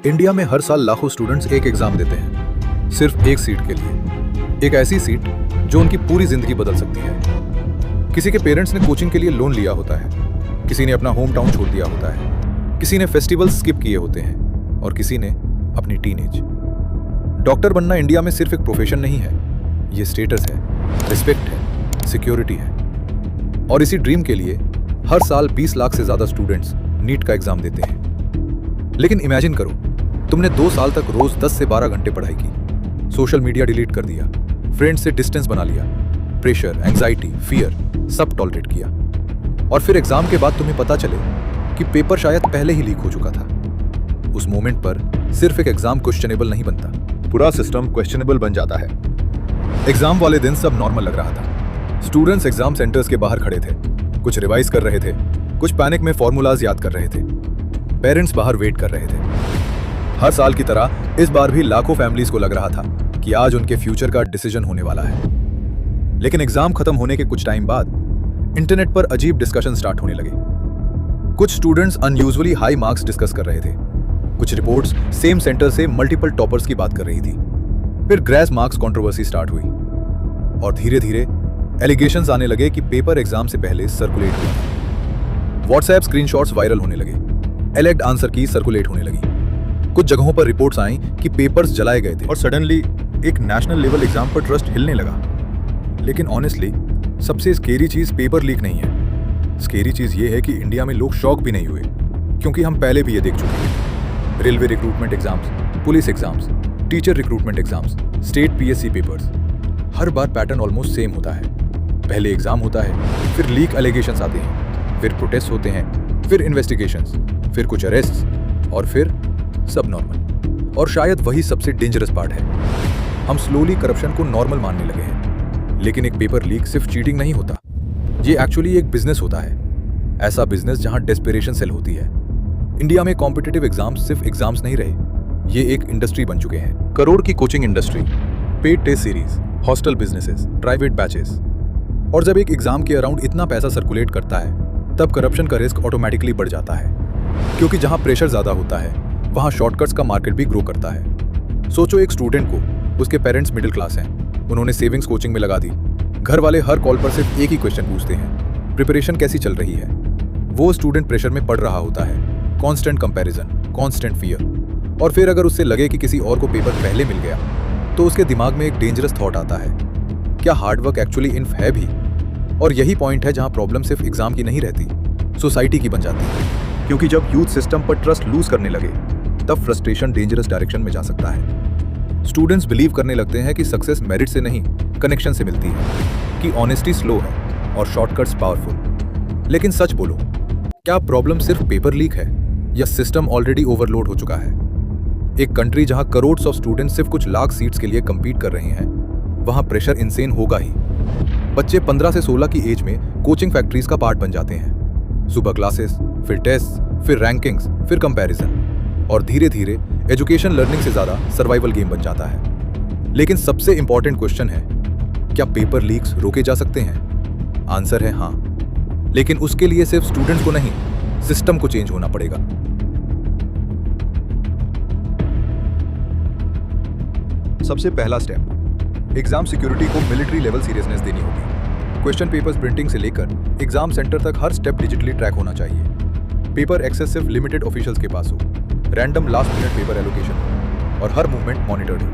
India में हर साल लाखों स्टूडेंट्स एक एग्जाम देते हैं, सिर्फ एक सीट के लिए। एक ऐसी सीट जो उनकी पूरी जिंदगी बदल सकती है। किसी के पेरेंट्स ने कोचिंग के लिए लोन लिया होता है, किसी ने अपना होम टाउन छोड़ दिया होता है, किसी ने फेस्टिवल स्किप किए होते हैं और किसी ने अपनी टीनेज। डॉक्टर बनना इंडिया में सिर्फ एक प्रोफेशन नहीं है, ये स्टेटस है, रिस्पेक्ट है, सिक्योरिटी है। और इसी ड्रीम के लिए हर साल 20 लाख से ज्यादा स्टूडेंट्स नीट का एग्जाम देते हैं। लेकिन इमेजिन करो, तुमने 2 साल तक रोज 10 से 12 घंटे पढ़ाई की, सोशल मीडिया डिलीट कर दिया, फ्रेंड्स से डिस्टेंस बना लिया, प्रेशर, एंजाइटी, फियर सब टॉलरेट किया, और फिर एग्जाम के बाद तुम्हें पता चले कि पेपर शायद पहले ही लीक हो चुका था। उस मोमेंट पर सिर्फ एक एग्जाम क्वेश्चनेबल नहीं बनता, पूरा सिस्टम क्वेश्चनेबल बन जाता है। एग्जाम वाले दिन सब नॉर्मल लग रहा था। स्टूडेंट्स एग्जाम सेंटर्स के बाहर खड़े थे, कुछ रिवाइज कर रहे थे, कुछ पैनिक में फॉर्मूलाज याद कर रहे थे, पेरेंट्स बाहर वेट कर रहे थे। हर साल की तरह इस बार भी लाखों फैमिलीज को लग रहा था कि आज उनके फ्यूचर का डिसीजन होने वाला है। लेकिन एग्जाम खत्म होने के कुछ टाइम बाद इंटरनेट पर अजीब डिस्कशन स्टार्ट होने लगे। कुछ students unusually high marks discuss कर रहे थे, कुछ रिपोर्ट्स सेम सेंटर से मल्टीपल टॉपर्स की बात कर रही थी। फिर ग्रेस मार्क्स कंट्रोवर्सी स्टार्ट हुई और धीरे धीरे एलिगेशंस आने लगे कि पेपर एग्जाम से पहले सर्कुलेट हुआ। व्हाट्सएप स्क्रीनशॉट्स वायरल होने लगे, एलेक्ट आंसर की सर्कुलेट होने लगी। कुछ जगहों पर रिपोर्ट्स आई कि पेपर्स जलाए गए थे और सडनली एक नेशनल लेवल एग्जाम पर ट्रस्ट हिलने लगा। लेकिन ऑनेस्टली सबसे स्केरी चीज पेपर लीक नहीं है। स्केरी चीज ये है कि इंडिया में लोग शॉक भी नहीं हुए, क्योंकि हम पहले भी ये देख चुके हैं। Railway recruitment exams, police exams, teacher recruitment exams, state PSC papers, हर बार पैटर्न ऑलमोस्ट सेम होता है। पहले एग्जाम होता है, फिर लीक एलिगेशंस आते हैं, फिर प्रोटेस्ट होते हैं, फिर इन्वेस्टिगेशंस, फिर कुछ अरेस्ट्स और फिर सब नॉर्मल। और शायद वही सबसे डेंजरस पार्ट है। हम स्लोली करप्शन को नॉर्मल मानने लगे हैं। लेकिन एक पेपर लीक सिर्फ चीटिंग नहीं होता, ये एक्चुअली एक बिजनेस होता है। ऐसा बिजनेस जहां डेस्परेशन सेल होती है। इंडिया में कॉम्पिटिटिव एग्जाम्स सिर्फ एग्जाम्स नहीं रहे, ये एक इंडस्ट्री बन चुके हैं। करोड़ की coaching industry, paid test series, hostel businesses, private batches. और जब एक एग्जाम के अराउंड इतना पैसा सर्कुलेट करता है, तब करप्शन का रिस्क ऑटोमेटिकली बढ़ जाता है, क्योंकि जहां प्रेशर ज्यादा होता है वहां शॉर्टकट्स का मार्केट भी ग्रो करता है। सोचो एक स्टूडेंट को, उसके पेरेंट्स मिडिल क्लास हैं, उन्होंने सेविंग्स कोचिंग में लगा दी। घर वाले हर कॉल पर सिर्फ एक ही क्वेश्चन पूछते हैं, प्रिपरेशन कैसी चल रही है। वो स्टूडेंट प्रेशर में पढ़ रहा होता है, कॉन्स्टेंट कंपैरिजन, कॉन्स्टेंट फियर। और फिर अगर उससे लगे कि किसी और को पेपर पहले मिल गया, तो उसके दिमाग में एक डेंजरस थॉट आता है, क्या हार्डवर्क एक्चुअली इनफ है भी। और यही पॉइंट है जहां प्रॉब्लम सिर्फ एग्जाम की नहीं रहती, सोसाइटी की बन जाती है। क्योंकि जब यूथ सिस्टम पर ट्रस्ट लूज करने लगे, तब फ्रस्ट्रेशन डेंजरस डायरेक्शन में जा सकता है। स्टूडेंट्स बिलीव करने लगते हैं कि सक्सेस मेरिट से नहीं, कनेक्शन से मिलती है, कि ऑनेस्टी स्लो है और शॉर्टकट्स पावरफुल। लेकिन सच बोलो, क्या प्रॉब्लम सिर्फ पेपर लीक है या सिस्टम ऑलरेडी ओवरलोड हो चुका है। एक कंट्री जहां करोड़ ऑफ स्टूडेंट्स सिर्फ कुछ लाख सीट्स के लिए कंपीट कर रहे हैं, वहां प्रेशर इनसेन होगा ही। बच्चे 15 से 16 की एज में कोचिंग फैक्ट्रीज का पार्ट बन जाते हैं। सुबह क्लासेस, फिर टेस्ट, फिर रैंकिंग्स, फिर कंपैरिजन, और धीरे धीरे एजुकेशन लर्निंग से ज्यादा सर्वाइवल गेम बन जाता है। लेकिन सबसे इंपॉर्टेंट क्वेश्चन है, क्या पेपर लीक्स रोके जा सकते हैं? आंसर है हाँ, लेकिन उसके लिए सिर्फ स्टूडेंट्स को नहीं, सिस्टम को चेंज होना पड़ेगा। सबसे पहला स्टेप, एग्जाम सिक्योरिटी को मिलिट्री लेवल सीरियसनेस देनी होगी। क्वेश्चन पेपर्स प्रिंटिंग से लेकर एग्जाम सेंटर तक हर स्टेप डिजिटली ट्रैक होना चाहिए। पेपर एक्सेस सिर्फ लिमिटेड ऑफिशियल्स के पास हो, random last minute paper allocation हो, और हर मूवमेंट मॉनिटर्ड हो।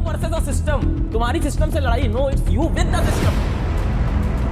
वर्सेस द सिस्टम, तुम्हारी सिस्टम से लड़ाई, no it's you with the system.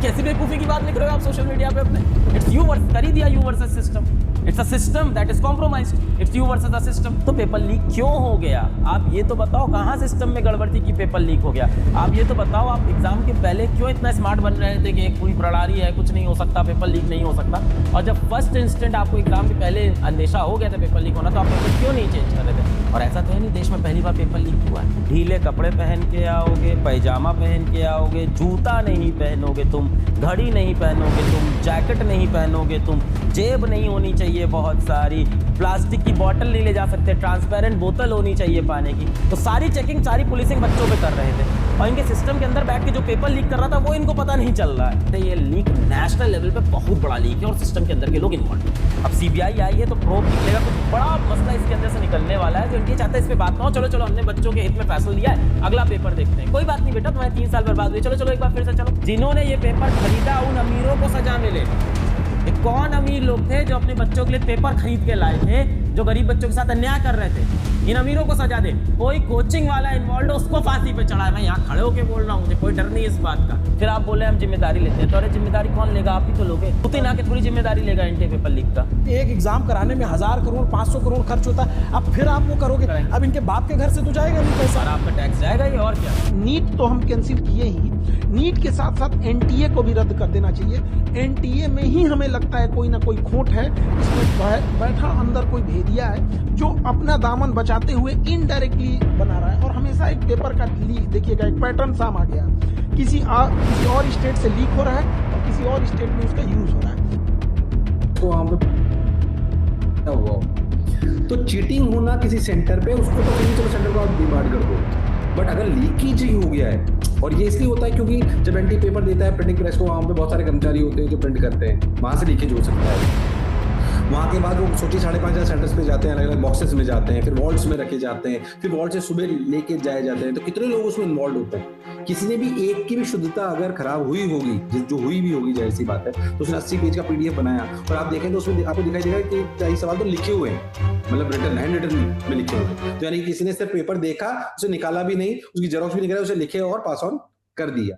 कैसी बेवकूफी की बात लिख रहे हो आप सोशल मीडिया पे अपने? इट्स यू वर्सेस, कर ही दिया you versus system. It's a system that is compromised, it's you versus the system. तो पेपर लीक क्यों हो गया? आप ये तो बताओ, कहाँ सिस्टम में गड़बड़ थी कि पेपर लीक हो गया? आप ये तो बताओ, आप एग्जाम के पहले क्यों इतना स्मार्ट बन रहे थे कि एक पूरी प्रणाली है, कुछ नहीं हो सकता, पेपर लीक नहीं हो सकता। और जब फर्स्ट इंस्टेंट आपको एग्जाम के पहले अंदेशा हो गया था पेपर लीक होना, तो आप पेपर क्यों नहीं चेंज कर रहे थे? और ऐसा तो है नहीं देश में पहली बार पेपर लीक हुआ है। ढीले कपड़े पहन के आओगे, पैजामा पहन के आओगे, जूता नहीं पहनोगे तुम, तुम घड़ी नहीं पहनोगे, तुम जैकेट नहीं पहनोगे, तुम जेब नहीं होनी चाहिए बहुत सारी, प्लास्टिक की बोतल नहीं ले जा सकते, ट्रांसपेरेंट बोतल होनी चाहिए पानी की। तो सारी चेकिंग, सारी पुलिसिंग बच्चों पे कर रहे थे और इनके सिस्टम के अंदर बैठ के जो पेपर लीक कर रहा था वो इनको पता नहीं चल रहा है। तो ये लीक नेशनल लेवल पे बहुत बड़ा लीक है और सिस्टम के अंदर के लोग इन्वॉल्व हैं। अब सीबीआई आई है तो प्रोब निकलेगा, कुछ बड़ा मसला इसके अंदर से निकलने वाला है। जो एनटीए चाहता है इस पे बात ना हो, चलो चलो हमने बच्चों के हित में फैसला लिया है, अगला पेपर देखते हैं। कोई बात नहीं बेटा, तुम्हारे 3 साल बर्बाद हुए, चलो चलो एक बार फिर से चलो। जिन्होंने ये पेपर खरीदा उन अमीरों को सजा मिले। ये कौन अमीर लोग थे जो अपने बच्चों के लिए पेपर खरीद के लाए थे, जो गरीब बच्चों के साथ अन्याय कर रहे थे? इन अमीरों को सजा दे। कोई कोचिंग वाला इन्वॉल्व उसको फांसी पे चढ़ाए। मैं यहाँ खड़े होकर बोल रहा हूँ, मुझे कोई डर नहीं इस बात का। फिर आप बोले हम जिम्मेदारी लेते हैं, तो अरे जिम्मेदारी कौन लेगा? आप ही तो लोगे। पुतिन आके थोड़ी जिम्मेदारी लेगा एनटीए पेपर लीक का। एक एग्जाम कराने में 1000 करोड़ 500 करोड़ खर्च होता है, अब फिर आप वो करोगे? अब इनके बाप के घर से तो जाएगा नहीं पैसा, और आपका टैक्स जाएगा ही, और क्या। नीट तो हम कैंसिल किए ही, नीट के साथ साथ एनटीए को भी रद्द कर देना चाहिए। एनटीए में ही हमें लगता है कोई ना कोई खोट है, इसमें बैठा अंदर कोई भेदिया है जो अपना दामन बचाते हुए इनडायरेक्टली बना रहा है। और हमेशा एक पेपर का देखिएगा, एक पैटर्न साम आ गया, किसी और स्टेट से लीक हो रहा है और किसी और स्टेट में उसका यूज हो रहा है। तो वहाँ पे हुआ तो चीटिंग होना किसी सेंटर पे, उसको तो कहीं चलो सेंटर को आप डिमांड कर दो, बट अगर लीकेज ही हो गया है, और ये इसलिए होता है क्योंकि जब एंटी पेपर देता है प्रिंटिंग प्रेस को, वहाँ पे बहुत सारे कर्मचारी होते हैं जो प्रिंट करते हैं, वहाँ से लीकेज हो सकता है। वहाँ के बाद वो सोचिए 5,500 सेंटर्स पे जाते हैं, अलग अलग बॉक्सेस में जाते हैं, फिर वॉल्ट्स में रखे जाते हैं, फिर वॉल्ट से सुबह लेके जाए जाते हैं, तो कितने लोग उसमें इन्वॉल्व होते हैं। किसी ने भी एक की भी शुद्धता अगर खराब हुई होगी, जो हुई भी होगी, जाहिर सी बात है, तो उसने 80 पेज का पीडीएफ बनाया और आप देखें तो उसमें आपको दिखाई देगा कि कई सवाल तो लिखे हुए हैं, मतलब रिटर्न, हैंड रिटन में लिखे हुए हैं। तो यानी कि किसी ने सिर्फ पेपर देखा, उसे निकाला भी नहीं, उसकी जेरॉक्स भी निकाला, उसे लिखे और पास ऑन कर दिया।